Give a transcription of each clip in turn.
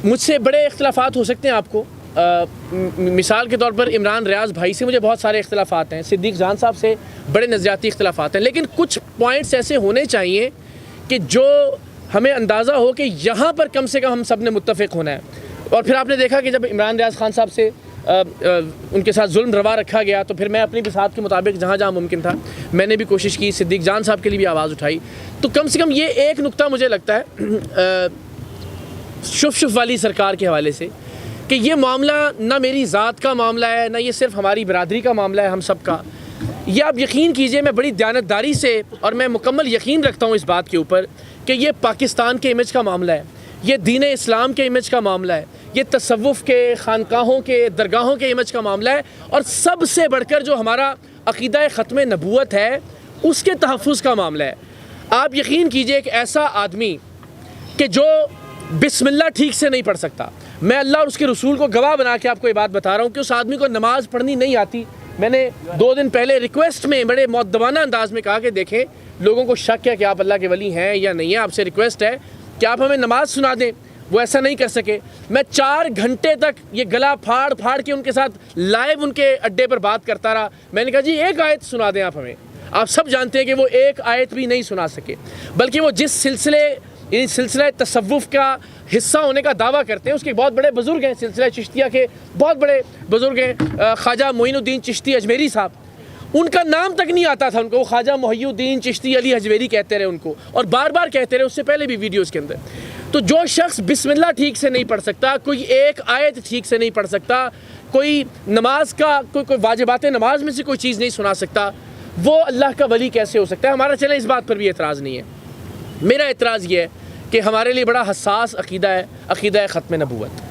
मुझसे बड़े इख्तिलाफ़ात हो सकते हैं आपको। मिसाल के तौर पर इमरान रियाज भाई से मुझे बहुत सारे इख्तिलाफ़ात हैं, सिद्दीक़ जान साहब से बड़े नज़रियाती इख्तिलाफ़ात हैं, लेकिन कुछ पॉइंट्स ऐसे होने चाहिए कि जो हमें अंदाज़ा हो कि यहाँ पर कम से कम हम सब ने मुत्तफ़िक़ होना है। और फिर आपने देखा कि जब इमरान रियाज खान साहब से उनके साथ जुल्म रवा रखा गया तो फिर मैं अपनी बिसात के मुताबिक जहाँ जहाँ मुमकिन था मैंने भी कोशिश की, सिद्दीक़ जान साहब के लिए भी आवाज़ उठाई। तो कम से कम ये एक नुक्ता मुझे लगता है शुफ वाली सरकार के हवाले से कि ये मामला ना मेरी ज़ात का मामला है, ना ये सिर्फ हमारी बरादरी का मामला है, हम सब का। ये आप यकीन कीजिए, मैं बड़ी दयानतदारी से और मैं मुकम्मल यकीन रखता हूँ इस बात के ऊपर कि ये पाकिस्तान के इमेज का मामला है, ये दीन इस्लाम के इमेज का मामला है, ये तसव्वुफ़ के, खानकाहों के, दरगाहों के इमेज का मामला है, और सबसे बढ़कर जो हमारा अक़ीदा ख़त्म नबूवत है उसके तहफ़्फ़ुज़ का मामला है। आप यकीन कीजिए एक ऐसा आदमी कि जो बिस्मिल्लाह ठीक से नहीं पढ़ सकता, मैं अल्लाह और उसके रसूल को गवाह बना के आपको ये बात बता रहा हूँ कि उस आदमी को नमाज़ पढ़नी नहीं आती। मैंने 2 दिन पहले रिक्वेस्ट में बड़े मुअद्दबाना अंदाज में कहा कि देखें, लोगों को शक है कि आप अल्लाह के वली हैं या नहीं है, आपसे रिक्वेस्ट है कि आप हमें नमाज़ सुना दें। वो ऐसा नहीं कर सके। मैं 4 घंटे तक ये गला फाड़ फाड़ के उनके साथ लाइव उनके अड्डे पर बात करता रहा। मैंने कहा जी एक आयत सुना दें आप हमें। आप सब जानते हैं कि वो एक आयत भी नहीं सुना सके, बल्कि वो जिस सिलसिला तसव्वुफ़ का हिस्सा होने का दावा करते हैं उसके बहुत बड़े बुज़ुर्ग हैं, सिलसिला चिश्तिया के बहुत बड़े बुज़ुर्ग हैं, ख्वाजा मोइनुद्दीन चिश्ती अजमेरी साहब। उनका नाम तक नहीं आता था उनको, वो ख्वाजा मोहिउद्दीन चिश्ती अली अजमेरी कहते रहे उनको, और बार बार कहते रहे उससे पहले भी वीडियोज़ के अंदर। तो जो शख्स बिस्मिल्लाह ठीक से नहीं पढ़ सकता, कोई एक आयत ठीक से नहीं पढ़ सकता, कोई नमाज का कोई वाजिबात नमाज में से कोई चीज़ नहीं सुना सकता, वो अल्लाह का वली कैसे हो सकता है? हमारा चले इस बात पर भी एतराज़ नहीं है। मेरा एतराज़ ये है कि हमारे लिए बड़ा हसास अक़ीदा है, अक़ीदा ख़त्म नबूवत।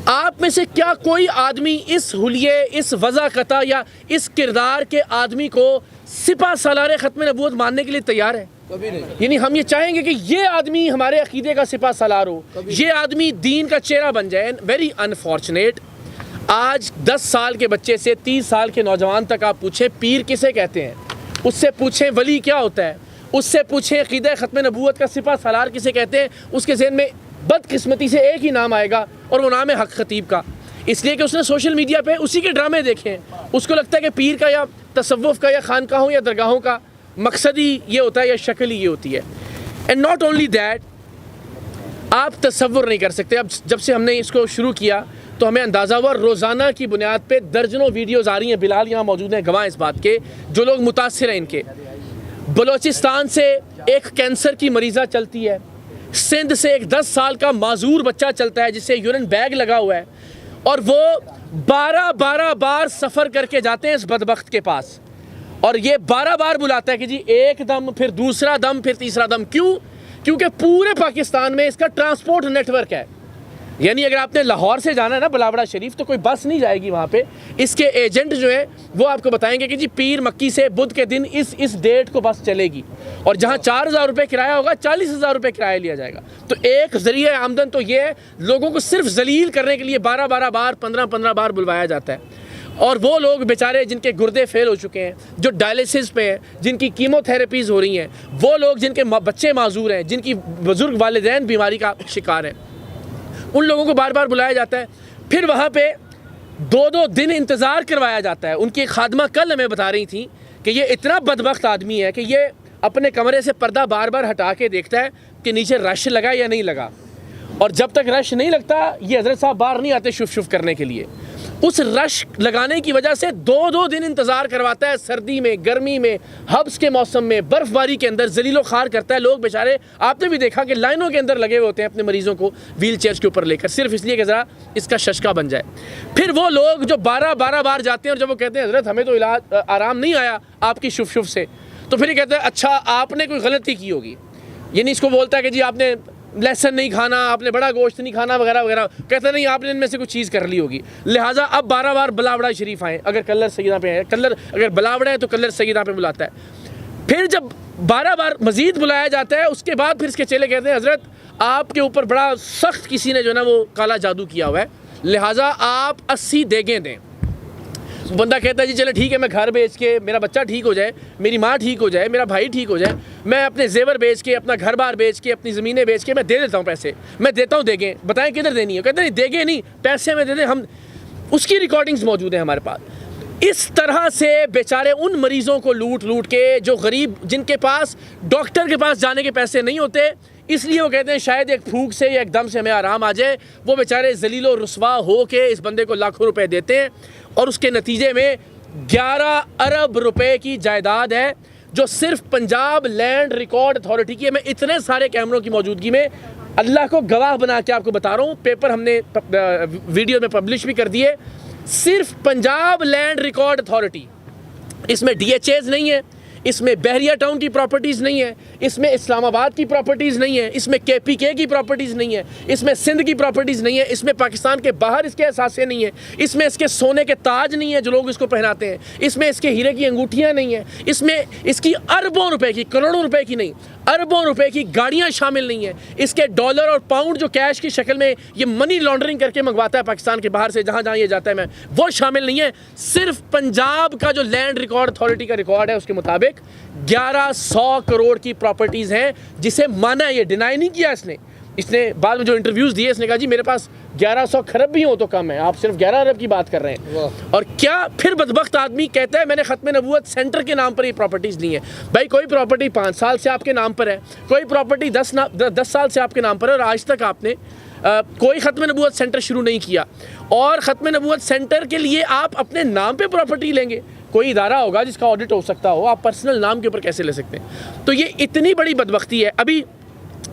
आप में से क्या कोई आदमी इस हुलिये, इस वज़ाक़ता या इस किरदार के आदमी को सिपा सालार ख़त्म नबूवत मानने के लिए तैयार है? कभी नहीं। यानी हम ये चाहेंगे कि ये आदमी हमारे अक़ीदे का सिपा सालार हो, ये आदमी दीन का चेहरा बन जाए। Very unfortunate. आज 10 साल के बच्चे से 30 साल के नौजवान तक आप पूछें पीर किसे कहते हैं, उससे पूछें वली क्या होता है, उससे पूछें अक़ीदा ख़त्म नबूवत का सिपा सालार किसे कहते हैं, उसके ज़हन में बदकिस्मती से एक ही नाम आएगा और वो नाम है हक खतीब का। इसलिए कि उसने सोशल मीडिया पे उसी के ड्रामे देखे हैं। उसको लगता है कि पीर का या तसव्वुफ़ का या खानकाहों या दरगाहों का मकसद ही ये होता है या शक्ल ही ये होती है। एंड नॉट ओनली दैट, आप तसव्वुर नहीं कर सकते। अब जब से हमने इसको शुरू किया तो हमें अंदाज़ा हुआ, रोज़ाना की बुनियाद पे दर्जनों वीडियोज़ आ रही हैं। बिलाल यहाँ मौजूद हैं, गवाह इस बात के, जो लोग मुतासिर हैं इनके। बलोचिस्तान से एक कैंसर की मरीज़ा चलती है, सिंध से एक 10 साल का माजूर बच्चा चलता है जिसे यूरिन बैग लगा हुआ है, और वो 12 बार सफ़र करके जाते हैं इस बदबख्त के पास, और ये 12 बार बुलाता है कि जी एक दम, फिर दूसरा दम, फिर तीसरा दम। क्यों? क्योंकि पूरे पाकिस्तान में इसका ट्रांसपोर्ट नेटवर्क है। यानी अगर आपने लाहौर से जाना है ना बिलावड़ा शरीफ, तो कोई बस नहीं जाएगी वहाँ पे। इसके एजेंट जो है वो आपको बताएंगे कि जी पीर मक्की से बुध के दिन इस डेट को बस चलेगी, और जहाँ 4,000 रुपये किराया होगा 40,000 रुपये किराया लिया जाएगा। तो एक ज़रिया आमदन तो ये है, लोगों को सिर्फ जलील करने के लिए 12 बार 15 बार बुलवाया जाता है। और वो लोग बेचारे जिनके गुर्दे फेल हो चुके हैं, जो डायलिसिस पे हैं, जिनकी कीमोथेरेपीज़ हो रही हैं, वो लोग जिनके बच्चे माजूर हैं, जिनकी बुज़ुर्ग वालिदैन बीमारी का शिकार हैं, उन लोगों को बार बार बुलाया जाता है। फिर वहाँ पे 2-2 दिन इंतज़ार करवाया जाता है। उनकी खादमा कल हमें बता रही थी कि ये इतना बदबख्त आदमी है कि ये अपने कमरे से पर्दा बार बार हटा के देखता है कि नीचे रश लगा या नहीं लगा, और जब तक रश नहीं लगता ये हज़रत साहब बाहर नहीं आते शुफ करने के लिए। उस रश लगाने की वजह से 2-2 दिन इंतज़ार करवाता है, सर्दी में, गर्मी में, हब्स के मौसम में, बर्फ़बारी के अंदर ज़लीलो ख़ार करता है। लोग बेचारे, आपने भी देखा कि लाइनों के अंदर लगे हुए होते हैं अपने मरीज़ों को व्हील चेयर्स के ऊपर लेकर, सिर्फ इसलिए कि ज़रा इसका शशका बन जाए। फिर वो लोग जो 12 बार जाते हैं और जब वो कहते हैं हज़रत हमें तो इलाज आराम नहीं आया आपकी शुफ से, तो फिर ये कहते हैं अच्छा आपने कोई गलती की होगी। यानी इसको बोलता है कि जी आपने लहसुन नहीं खाना, आपने बड़ा गोश्त नहीं खाना वगैरह वगैरह। कहते नहीं आपने इनमें से कुछ चीज़ कर ली होगी, लिहाजा अब 12 बार बिलावड़ा शरीफ आए। अगर कल्लर सईदा पे है, कल्लर अगर बिलावड़ा है तो कल्लर सईदा पे बुलाता है। फिर जब 12 बार मज़ीद बुलाया जाता है, उसके बाद फिर इसके चेले कहते हैं हज़रत आपके ऊपर बड़ा सख्त किसी ने जो ना वो काला जादू किया हुआ है, लिहाजा आप 80 देगें दें। बंदा कहता है जी चले ठीक है, मैं घर बेच के मेरा बच्चा ठीक हो जाए, मेरी माँ ठीक हो जाए, मेरा भाई ठीक हो जाए, मैं अपने जेवर बेच के, अपना घर बार बेच के, अपनी ज़मीनें बेच के मैं दे देता हूँ पैसे, मैं देता हूँ, देंगे, बताएं किधर देनी है, कहते नहीं देंगे नहीं, पैसे में दे दें हम, उसकी रिकॉर्डिंग्स मौजूद हैं हमारे पास। इस तरह से बेचारे उन मरीज़ों को लूट लूट के, जो गरीब, जिनके पास डॉक्टर के पास जाने के पैसे नहीं होते, इसलिए वो कहते हैं शायद एक फूंक से या एकदम से हमें आराम आ जाए, वो बेचारे जलीलो रुस्वा हो के इस बंदे को लाखों रुपए देते हैं और उसके नतीजे में 11 अरब रुपए की जायदाद है जो सिर्फ पंजाब लैंड रिकॉर्ड अथॉरिटी की है। मैं इतने सारे कैमरों की मौजूदगी में अल्लाह को गवाह बना के आपको बता रहा हूँ, पेपर हमने वीडियो में पब्लिश भी कर दिए। सिर्फ पंजाब लैंड रिकॉर्ड अथॉरिटी, इसमें DHAs नहीं है, इसमें बहरिया टाउन की प्रॉपर्टीज़ नहीं है, इसमें इस्लामाबाद की प्रॉपर्टीज़ नहीं है, इसमें KPK की प्रॉपर्टीज़ नहीं है, इसमें सिंध की प्रॉपर्टीज़ नहीं है, इसमें पाकिस्तान के बाहर इसके असासे नहीं है, इसमें इसके सोने के ताज नहीं है जो लोग इसको पहनाते हैं, इसमें इसके हीरे की अंगूठियाँ नहीं है, इसमें इसकी अरबों रुपए की, करोड़ों रुपए की नहीं, अरबों रुपए की गाड़ियाँ शामिल नहीं है, इसके डॉलर और पाउंड जो कैश की शक्ल में ये मनी लॉन्ड्रिंग करके मंगवाता है पाकिस्तान के बाहर से, जहाँ जहाँ ये जाता है, मैं वो शामिल नहीं है। सिर्फ पंजाब का जो लैंड रिकॉर्ड अथॉरिटी का रिकॉर्ड है उसके मुताबिक 1100 करोड़ की प्रॉपर्टीज़ हैं, जिसे माना है, ये डिनाई नहीं किया इसने बाद में जो इंटरव्यूज़ दिए, इसने कहा जी मेरे पास 1100 खरब भी हो तो कम है, आप सिर्फ 11 अरब की बात कर रहे हैं। और क्या फिर बदबख्त आदमी कहता है मैंने ख़त्म नबूवत सेंटर के नाम पर ये प्रॉपर्टीज़ ली हैं। भाई कोई प्रॉपर्टी 5 साल से आपके नाम पर है, कोई प्रॉपर्टी 10 साल से आपके नाम पर है, और आज तक आपने कोई ख़त्म नबूवत सेंटर शुरू नहीं किया। और ख़त्म नबूवत सेंटर के लिए आप अपने नाम पर प्रॉपर्टी लेंगे, कोई इदारा होगा जिसका ऑडिट हो सकता हो, आप पर्सनल नाम के ऊपर कैसे ले सकते हैं? तो ये इतनी बड़ी बदबख्ती है। अभी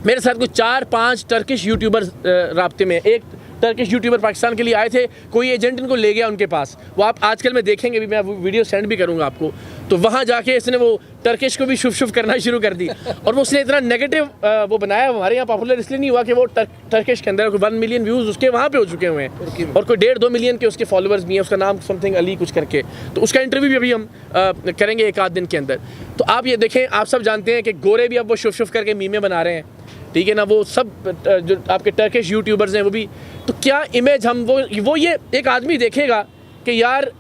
मेरे साथ कुछ 4-5 टर्किश यूट्यूबर्स राब्ते में, एक टर्किश यूट्यूबर पाकिस्तान के लिए आए थे, कोई एजेंट इनको ले गया उनके पास, वो आप आजकल में देखेंगे भी, मैं वो वीडियो सेंड भी करूंगा आपको। तो वहाँ जाके इसने वो टर्किश को भी शुभ शुभ करना शुरू कर दी, और वो उसने इतना नेगेटिव वो बनाया, हमारे यहाँ पॉपुलर इसलिए नहीं हुआ कि वो टर्किश के अंदर 1 मिलियन व्यूज़ उसके वहाँ पे हो चुके हुए हैं, और कोई 1.5-2 मिलियन के उसके फॉलोअर्स भी हैं, उसका नाम समथिंग अली कुछ करके। तो उसका इंटरव्यू भी अभी हम करेंगे 1 आध दिन के अंदर। तो आप ये देखें, आप सब जानते हैं कि गोरे भी अब वो शुभ शुभ करके मीमे बना रहे हैं, ठीक है ना, वो सब जो आपके टर्किश यूट्यूबर्स हैं वो भी। तो क्या इमेज हम वो ये एक आदमी देखेगा कि यार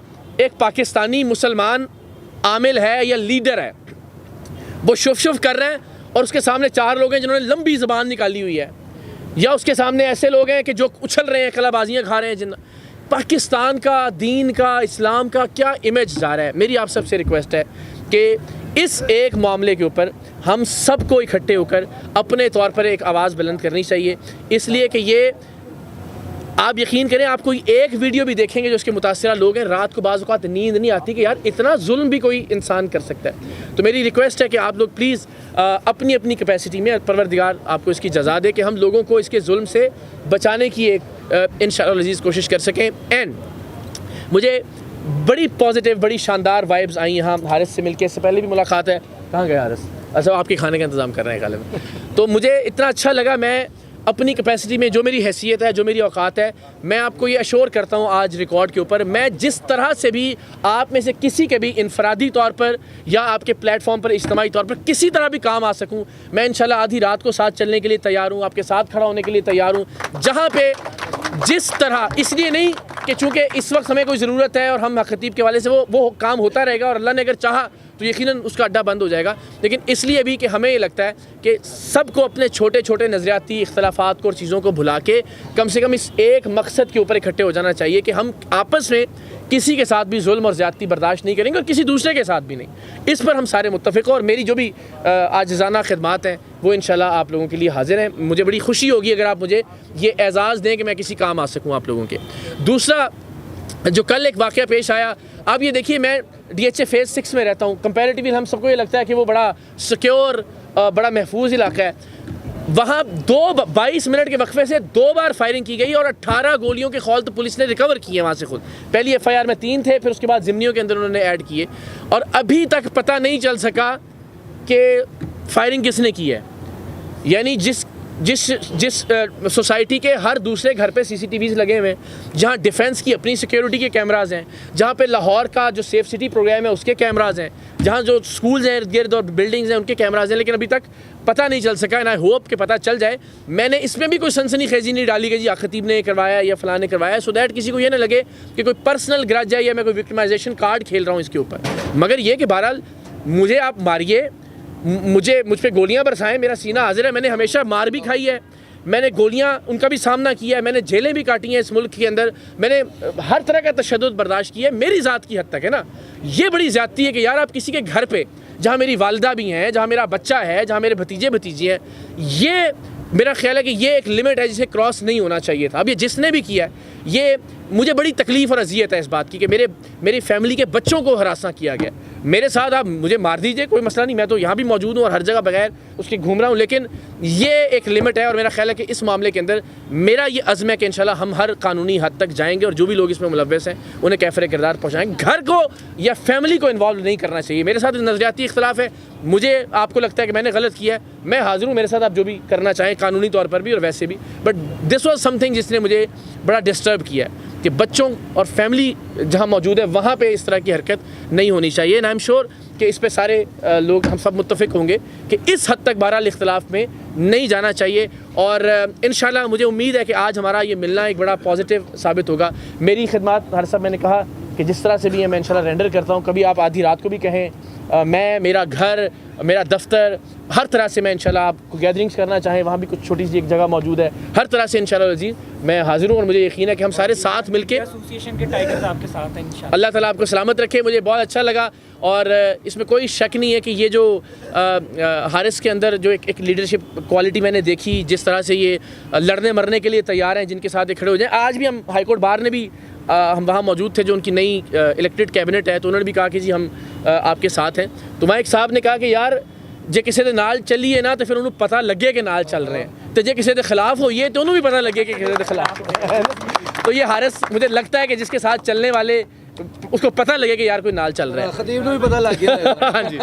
एक पाकिस्तानी मुसलमान आमिल है या लीडर है, वो शुभ शुभ कर रहे हैं, और उसके सामने 4 लोग हैं जिन्होंने लंबी ज़बान निकाली हुई है, या उसके सामने ऐसे लोग हैं कि जो उछल रहे हैं, कलाबाजियाँ खा रहे हैं, जिन पाकिस्तान का, दीन का, इस्लाम का क्या इमेज जा रहा है। मेरी आप सबसे रिक्वेस्ट है कि इस एक मामले के ऊपर हम सबको इकट्ठे होकर अपने तौर पर एक आवाज़ बुलंद करनी चाहिए, इसलिए कि ये आप यकीन करें, आप कोई एक वीडियो भी देखेंगे जो उसके मुतासिरा लोग हैं, रात को बाज़ औक़ात नींद नहीं आती कि यार इतना जुल्म भी कोई इंसान कर सकता है। तो मेरी रिक्वेस्ट है कि आप लोग प्लीज़ अपनी अपनी कैपेसिटी में, परवरदिगार आपको इसकी जज़ा दे कि हम लोगों को इसके जुल्म से बचाने की एक इंशाअल्लाह अज़ीज़ कोशिश कर सकें। एंड मुझे बड़ी पॉजिटिव, बड़ी शानदार वाइब्स आई यहाँ हारिस से मिलके। इससे पहले भी मुलाकात है, कहाँ गए हारिस? अच्छा, आपके खाने का इंतज़ाम कर रहे हैं खाले में। तो मुझे इतना अच्छा लगा, मैं अपनी कैपेसिटी में, जो मेरी हैसियत है, जो मेरी औकात है, मैं आपको ये अश्योर करता हूँ आज रिकॉर्ड के ऊपर, मैं जिस तरह से भी आप में से किसी के भी इनफरादी तौर पर या आपके प्लेटफॉर्म पर इज्तिमाई तौर पर किसी तरह भी काम आ सकूँ, मैं इंशाल्लाह आधी रात को साथ चलने के लिए तैयार हूँ, आपके साथ खड़ा होने के लिए तैयार हूँ, जहाँ पे जिस तरह, इसलिए नहीं कि चूँकि इस वक्त हमें कोई ज़रूरत है और हम खतीब के वाले से वो काम होता रहेगा, और अल्लाह ने अगर चाहा तो यकीनन उसका अड्डा बंद हो जाएगा, लेकिन इसलिए भी कि हमें ये लगता है कि सबको अपने छोटे छोटे नज़रियाती इख्तलाफात को और चीज़ों को भुला के कम से कम इस एक मकसद के ऊपर इकट्ठे हो जाना चाहिए कि हम आपस में किसी के साथ भी जुल्म और ज़्यादती बर्दाश्त नहीं करेंगे, और किसी दूसरे के साथ भी नहीं। इस पर हम सारे मुत्तफ़िक़ हैं, और मेरी जो भी आजिज़ाना खिदमात हैं वो इंशाल्लाह आप लोगों के लिए हाजिर हैं। मुझे बड़ी खुशी होगी अगर आप मुझे ये एज़ाज़ दें कि मैं किसी काम आ सकूँ आप लोगों के। दूसरा, जो कल एक वाक़या पेश आया, आप ये देखिए, मैं DHA फ़ेज़ 6 में रहता हूँ, कंपैरेटिवली हम सबको ये लगता है कि वो बड़ा सिक्योर, बड़ा महफूज इलाका है। वहाँ 22 मिनट के वक्फे से 2 बार फायरिंग की गई, और 18 गोलियों के खौल तो पुलिस ने रिकवर किए वहाँ से खुद। पहली FIR में 3 थे, फिर उसके बाद ज़िम्नियों के अंदर उन्होंने ऐड किए, और अभी तक पता नहीं चल सका कि फायरिंग किसने की है। यानी जिस जिस सोसाइटी के हर दूसरे घर पे CCTVs लगे हुए हैं, जहाँ डिफेंस की अपनी सिक्योरिटी के कैमराज हैं, जहाँ पे लाहौर का जो सेफ सिटी प्रोग्राम है उसके कैमराज हैं, जहाँ जो स्कूल्स हैं इर्द गिर्द और बिल्डिंग्स हैं उनके कैमराज हैं, लेकिन अभी तक पता नहीं चल सका। एंड आई होप कि पता चल जाए। मैंने इसमें भी कोई सनसनीखेजी नहीं डाली कि जी खतीब ने करवाया या फलां ने करवाया, सो दैट किसी को ये ना लगे कि कोई पर्सनल ग्रज है या मैं कोई विक्टिमाइजेशन कार्ड खेल रहा हूँ इसके ऊपर। मगर ये कि बहरहाल मुझे आप मारिए, मुझ पे गोलियां बरसाएं, मेरा सीना हाजिर है। मैंने हमेशा मार भी खाई है, मैंने गोलियां उनका भी सामना किया है, मैंने जेलें भी काटी हैं इस मुल्क के अंदर, मैंने हर तरह का तशद्दुद बर्दाश्त किया है, मेरी ज़ात की हद तक है ना। ये बड़ी ज़्यादती है कि यार आप किसी के घर पे, जहाँ मेरी वालदा भी हैं, जहाँ मेरा बच्चा है, जहाँ मेरे भतीजे भतीजी हैं, ये मेरा ख्याल है कि ये एक लिमिट है जिसे क्रॉस नहीं होना चाहिए था। अब ये जिसने भी किया है, ये मुझे बड़ी तकलीफ़ और अजियत है इस बात की कि मेरी फैमिली के बच्चों को हरासा किया गया। मेरे साथ आप मुझे मार दीजिए, कोई मसला नहीं, मैं तो यहाँ भी मौजूद हूँ और हर जगह बगैर उसके घूम रहा हूँ, लेकिन ये एक लिमिट है। और मेरा ख्याल है कि इस मामले के अंदर मेरा ये अज़्म है कि इंशाल्लाह हम हर कानूनी हद तक जाएंगे और जो भी लोग इसमें मुलव्वस हैं उन्हें कैफ़र किरदार पहुँचाएंगे। घर को या फैमिली को इन्वॉल्व नहीं करना चाहिए। मेरे साथ नज़रियाती इख्तलाफ है, मुझे आपको लगता है कि मैंने गलत किया है, मैं हाज़िर हूँ, मेरे साथ आप जो भी करना चाहें कानूनी तौर पर भी और वैसे भी। बट दिस वॉज समथिंग जिसने मुझे बड़ा डिस्टर्ब किया है कि बच्चों और फैमिली जहाँ मौजूद है वहाँ पे इस तरह की हरकत नहीं होनी चाहिए। एंड आई एम श्योर कि इस पे सारे लोग हम सब मुत्तफ़िक होंगे कि इस हद तक बहरहाल इख्तलाफ में नहीं जाना चाहिए। और इंशाल्लाह मुझे उम्मीद है कि आज हमारा ये मिलना एक बड़ा पॉजिटिव साबित होगा। मेरी खिदमत हर सब मैंने कहा कि जिस तरह से भी है मैं इंशाल्लाह रेंडर करता हूँ। कभी आप आधी रात को भी कहें, मैं, मेरा घर, मेरा दफ्तर, हर तरह से मैं इंशाल्लाह आपको गैदरिंग्स करना चाहें, वहाँ भी कुछ छोटी सी एक जगह मौजूद है, हर तरह से इंशाल्लाह अज़ीज़ मैं हाज़िर हूँ। और मुझे यकीन है कि हम सारे साथ मिलके एसोसिएशन के टाइगर्स आपके साथ हैं इंशाल्लाह। अल्लाह ताला आपको सलामत रखे। मुझे बहुत अच्छा लगा और इसमें कोई शक नहीं है कि ये जो हारिस के अंदर जो एक लीडरशिप क्वालिटी मैंने देखी, जिस तरह से ये लड़ने मरने के लिए तैयार हैं, जिनके साथ ये खड़े हो जाएँ। आज भी हम हाईकोर्ट बार ने भी हम वहाँ मौजूद थे, जो उनकी नई इलेक्टेड कैबिनेट है, तो उन्होंने भी कहा कि जी हम आपके साथ हैं। तो वहाँ एक साहब ने कहा कि यार जे किसी के नाल चलिए ना तो फिर उन्होंने पता लगे कि नाल चल रहे हैं, तो जे किसी के खिलाफ होइए तो उन्होंने भी पता लगे कि किसी के खिलाफ। तो ये हारिस मुझे लगता है कि जिसके साथ चलने वाले उसको पता लगे कि यार कोई नाल चल रहा है। खतीब को भी पता लग गया। हाँ जी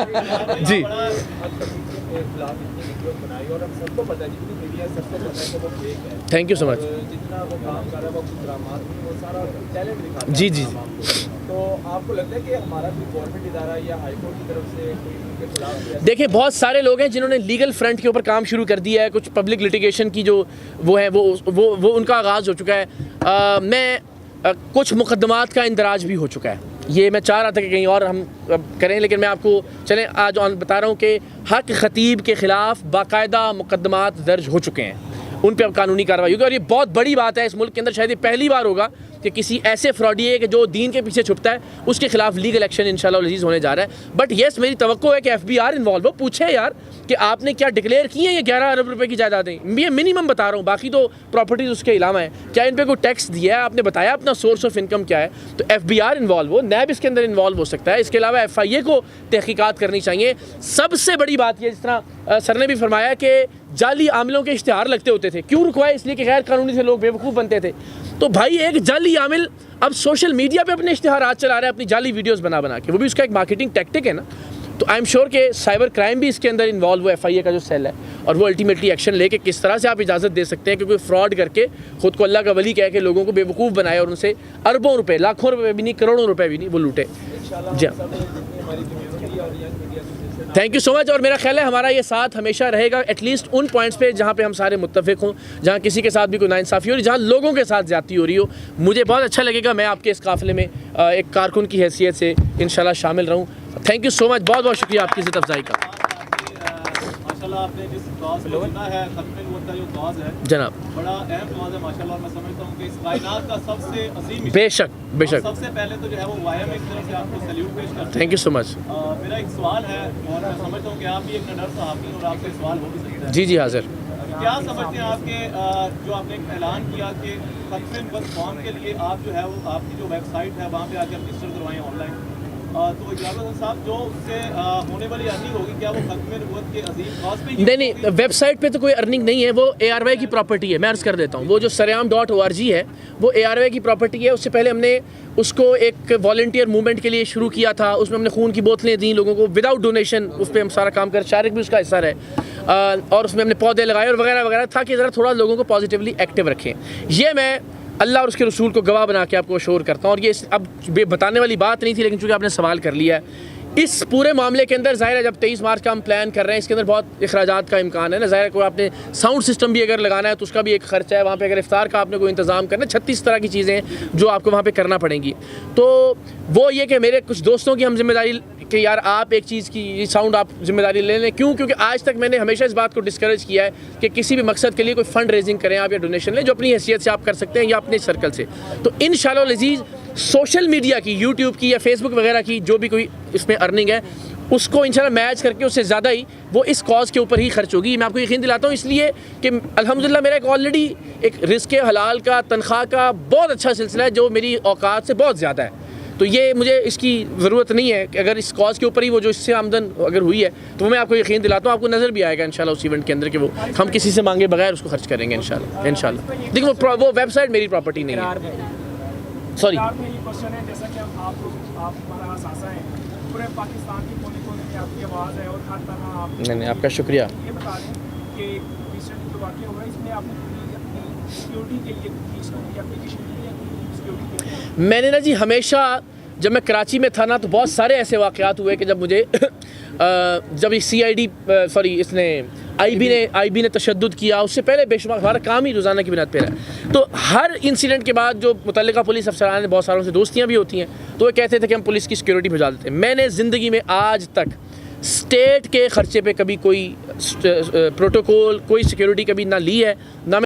जी थैंक यू सो मच। जी जी तो आपको लगता है कि हमारा कोई गवर्नमेंट इदारा या हाई कोर्ट की तरफ से कोई उनके खिलाफ? देखिए बहुत सारे लोग हैं जिन्होंने लीगल फ्रंट के ऊपर काम शुरू कर दिया है। कुछ पब्लिक लिटिगेशन की जो वो है वो उनका आगाज़ हो चुका है। कुछ मुकदमात का इंदराज भी हो चुका है। ये मैं चाह रहा था कि कहीं और हम करें, लेकिन मैं आपको चलें आज बता रहा हूँ कि हक खतीब के ख़िलाफ़ बाकायदा मुकदमात दर्ज हो चुके हैं, उन पर अब कानूनी कार्रवाई होगी। और ये बहुत बड़ी बात है इस मुल्क के अंदर, शायद ये पहली बार होगा कि किसी ऐसे फ्रॉडिये कि जो दीन के पीछे छुपता है उसके खिलाफ लीगल एक्शन इंशाल्लाह अज़ीज़ होने जा रहा है। बट येस मेरी तवक्को है कि FBI इन्वॉल्व हो, पूछे यार कि आपने क्या डिक्लेयर किए हैं ये 11 अरब रुपए की जायदादें। ये मिनिमम बता रहा हूँ, बाकी तो प्रॉपर्टीज़ उसके अलावा है। क्या इन पर कोई टैक्स दिया है, आपने बताया अपना सोर्स ऑफ इनकम क्या है? तो FBI इन्वॉल्व हो, नैब इसके अंदर इन्वॉल्व हो सकता है। इसके अलावा FIA को तहकीकात करनी चाहिए। सबसे बड़ी बात यह, जिस तरह सर ने भी फरमाया कि जाली आमिलों के इश्तिहार लगते होते थे, क्यों रुकवाए? इसलिए कि गैर कानूनी से लोग बेवकूफ़ बनते थे। तो भाई एक जाली आमिल अब सोशल मीडिया पे अपने इश्तिहारात चला रहा है, अपनी जाली वीडियोस बना के, वो भी उसका एक मार्केटिंग टैक्टिक है ना। तो आई एम श्योर कि साइबर क्राइम भी इसके अंदर इन्वॉल्व हुआ, FIA का जो सेल है, और वो अल्टीमेटली एक्शन लेके किस तरह से आप इजाज़त दे सकते हैं कि कोई फ्रॉड करके ख़ुद को अल्लाह का वली कह के लोगों को बेवकूफ़ बनाए और उनसे अरबों रुपए, लाखों रुपए भी नहीं, करोड़ों रुपए भी नहीं वो लूटे। जी थैंक यू सो मच। और मेरा ख्याल है हमारा ये साथ हमेशा रहेगा, एटलीस्ट उन पॉइंट्स पे जहाँ पे हम सारे मुत्तफ़िक हों, जहाँ किसी के साथ भी कोई नाइंसाफ़ी हो रही, जहाँ लोगों के साथ ज़्यादती हो रही हो। मुझे बहुत अच्छा लगेगा मैं आपके इस काफ़िले में एक कारकुन की हैसियत से इंशाल्लाह शामिल रहूँ। थैंक यू सो मच, बहुत बहुत शुक्रिया आपकी इज़्ज़त अफ़ज़ाई का। माशाल्लाह आपने जिस कॉज को चुना है, खत्म नबूवत का जो कॉज है जनाब, बड़ा अहम कॉज है माशाल्लाह। मैं समझता हूँ कि इस कायनात का सबसे अजीम बेशक बेशक, सबसे पहले तो जो है वो YM की तरफ से आपको सैल्यूट पेश करता हूं। Thank you so much. मेरा एक सवाल है और मैं समझता हूँ कि आप भी एक नडर सहाफ़ी हैं और आपसे सवाल हो भी सकता है। जी जी हाज़िर। क्या समझते हैं आपके जो आपने एक ऐलान किया कि खत्म नबूवत फॉर्म के लिए आप जो है वो आपकी जो वेबसाइट है वहाँ पे आके रजिस्टर करवाएं ऑनलाइन, तो इकराम हसन साहब जो उससे होने वाली अर्निंग होगी, क्या वो खत्म नबूवत के अजीम खास पे ही नहीं, वेबसाइट पे तो कोई अर्निंग नहीं है, वो ARY की प्रॉपर्टी है। मैं अर्ज़ कर देता हूँ, वो जो saryam.org है वो ARY की प्रॉपर्टी है। उससे पहले हमने उसको एक वॉलंटियर मूवमेंट के लिए शुरू किया था, उसमें हमने खून की बोतलें दी लोगों को विदाउट डोनेशन, उस पर हम सारा काम कर, शारिक भी उसका हिस्सा है, और उसमें हमने पौधे लगाए और वगैरह वगैरह, ताकि ज़रा थोड़ा लोगों को पॉजिटिवली एक्टिव रखें। ये मैं अल्लाह और उसके रसूल को गवाह बना के आपको शोर करता हूँ। और ये अब बताने वाली बात नहीं थी, लेकिन चूँकि आपने सवाल कर लिया है, इस पूरे मामले के अंदर ज़ाहिर है जब 23 मार्च का हम प्लान कर रहे हैं, इसके अंदर बहुत अखराजात का इम्कान है ना। ज़ाहिर है कोई आपने साउंड सिस्टम भी अगर लगाना है तो उसका भी एक खर्चा है, वहाँ पे अगर इफ्तार का आपने कोई इंतज़ाम करना है, 36 तरह की चीज़ें हैं जो आपको वहाँ पे करना पड़ेंगी। तो वो ये कि मेरे कुछ दोस्तों की हम जिम्मेदारी कि यार आप एक चीज़ की साउंड आप जिम्मेदारी ले लें। क्यों? क्योंकि आज तक मैंने हमेशा इस बात को डिस्करेज किया है कि किसी भी मकसद के लिए कोई फ़ंड रेजिंग करें आप या डोनेशन लें, जो अपनी हैसियत से आप कर सकते हैं या अपने सर्कल से। तो इंशाअल्लाह अज़ीज़ सोशल मीडिया की, यूट्यूब की या फेसबुक वगैरह की जो भी कोई इसमें अर्निंग है, उसको इंशाल्लाह मैच करके उससे ज़्यादा ही वो इस कॉज के ऊपर ही खर्च होगी। मैं आपको यकीन दिलाता हूँ, इसलिए कि अल्हम्दुलिल्लाह मेरा एक ऑलरेडी एक रिस्क हलाल का, तनख्वाह का बहुत अच्छा सिलसिला है जो मेरी औकात से बहुत ज़्यादा है। तो ये मुझे इसकी ज़रूरत नहीं है कि अगर इस कॉज के ऊपर ही वो जो इससे आमदन अगर हुई है तो मैं आपको यकीन दिलाता हूँ, आपको नज़र भी आएगा इंशाल्लाह उस इवेंट के अंदर कि वो हम किसी से मांगे बगैर उसको खर्च करेंगे इंशाल्लाह। देखिए वो वेबसाइट मेरी प्रॉपर्टी नहीं है, सॉरी। में ये क्वेश्चन है, जैसा कि आप हमारा असासा है, पूरे पाकिस्तान की कोने-कोने में आपकी आवाज़ है और हर तरह आप नहीं, आपका शुक्रिया। ये बता दें कि रिसेंटली जो वाक़या हुआ है इसमें आपने अपनी सिक्योरिटी के लिए फीस की एप्लीकेशन की है सिक्योरिटी के लिए? मैंने ना जी हमेशा जब मैं कराची में था ना तो बहुत सारे ऐसे वाक़यात हुए कि जब मुझे जब CID इसने IB ने तशद्दुद किया, उससे पहले बेशुमार हमारा काम ही रोज़ाना की बिना पे है। तो हर इंसिडेंट के बाद जो मुतल्लिका पुलिस अफसरान ने बहुत सारों से दोस्तियाँ भी होती हैं, तो वो कहते थे कि हम पुलिस की सिक्योरिटी भिजवा देते हैं। मैंने ज़िंदगी में आज तक स्टेट के ख़र्चे पे कभी कोई प्रोटोकॉल, कोई सिक्योरिटी कभी ना ली है, ना